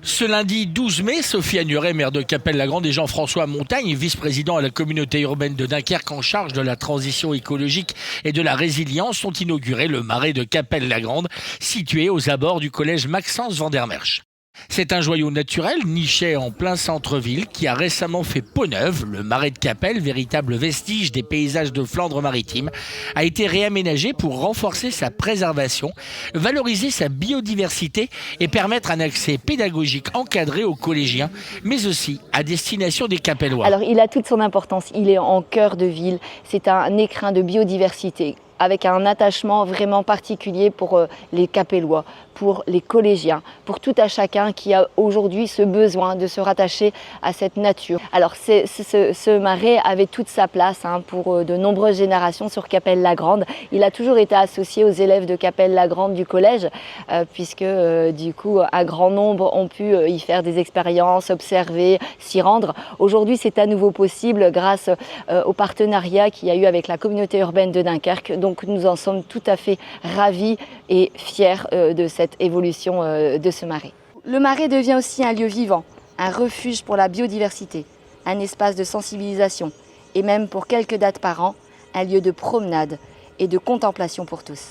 Ce lundi 12 mai, Sophie Agnuret, maire de Cappelle-la-Grande, et Jean-François Montagne, vice-président à la communauté urbaine de Dunkerque en charge de la transition écologique et de la résilience, ont inauguré le marais de Cappelle-la-Grande, situé aux abords du collège Maxence van der Merch. C'est un joyau naturel niché en plein centre-ville qui a récemment fait peau neuve. Le marais de Cappelle, véritable vestige des paysages de Flandre maritime, a été réaménagé pour renforcer sa préservation, valoriser sa biodiversité et permettre un accès pédagogique encadré aux collégiens, mais aussi à destination des Cappellois. Alors il a toute son importance, il est en cœur de ville, c'est un écrin de biodiversité, avec un attachement vraiment particulier pour les Cappellois, pour les collégiens, pour tout à chacun qui a aujourd'hui ce besoin de se rattacher à cette nature. Alors ce marais avait toute sa place pour de nombreuses générations sur Cappelle-la-Grande. Il a toujours été associé aux élèves de Cappelle-la-Grande du collège, puisque du coup un grand nombre ont pu y faire des expériences, observer, s'y rendre. Aujourd'hui c'est à nouveau possible grâce au partenariat qu'il y a eu avec la communauté urbaine de Dunkerque. Donc nous en sommes tout à fait ravis et fiers de cette évolution de ce marais. Le marais devient aussi un lieu vivant, un refuge pour la biodiversité, un espace de sensibilisation et même pour quelques dates par an, un lieu de promenade et de contemplation pour tous.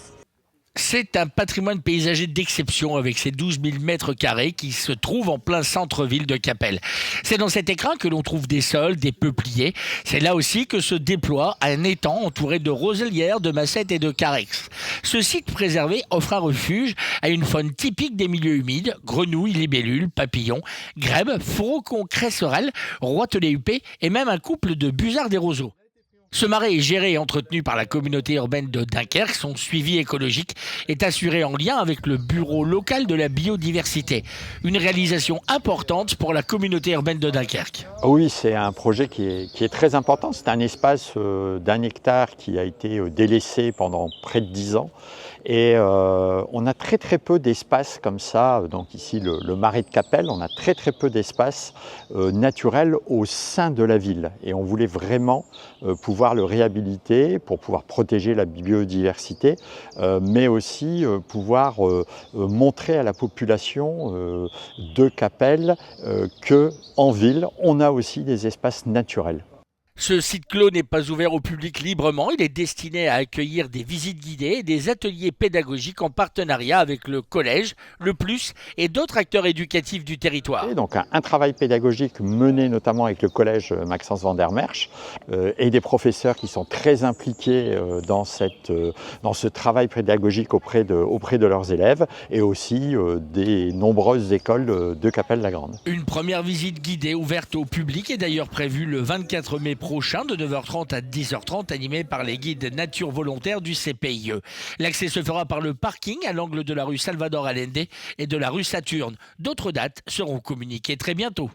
C'est un patrimoine paysager d'exception avec ses 12 000 mètres carrés qui se trouve en plein centre-ville de Cappelle. C'est dans cet écrin que l'on trouve des saules, des peupliers. C'est là aussi que se déploie un étang entouré de roselières, de massettes et de carex. Ce site préservé offre un refuge à une faune typique des milieux humides, grenouilles, libellules, papillons, grèbes, faucons, cresserelles, roitelets huppés et même un couple de busards des roseaux. Ce marais est géré et entretenu par la communauté urbaine de Dunkerque. Son suivi écologique est assuré en lien avec le bureau local de la biodiversité. Une réalisation importante pour la communauté urbaine de Dunkerque. Oui, c'est un projet qui est très important. C'est un espace d'1 hectare qui a été délaissé pendant près de 10 ans. Et on a très peu d'espace comme ça, donc ici le marais de Cappelle, on a très peu d'espace naturel au sein de la ville. Et on voulait vraiment pouvoir le réhabiliter pour pouvoir protéger la biodiversité, mais aussi pouvoir montrer à la population de Cappelle qu'en ville, on a aussi des espaces naturels. Ce site clos n'est pas ouvert au public librement. Il est destiné à accueillir des visites guidées et des ateliers pédagogiques en partenariat avec le collège, le Plus et d'autres acteurs éducatifs du territoire. Et donc un travail pédagogique mené notamment avec le collège Maxence van der Merch et des professeurs qui sont très impliqués dans ce travail pédagogique auprès de leurs élèves et aussi des nombreuses écoles de Cappelle-la-Grande. Une première visite guidée ouverte au public est d'ailleurs prévue le 24 mai prochain de 9h30 à 10h30, animé par les guides nature volontaires du CPIE. L'accès se fera par le parking à l'angle de la rue Salvador Allende et de la rue Saturne. D'autres dates seront communiquées très bientôt.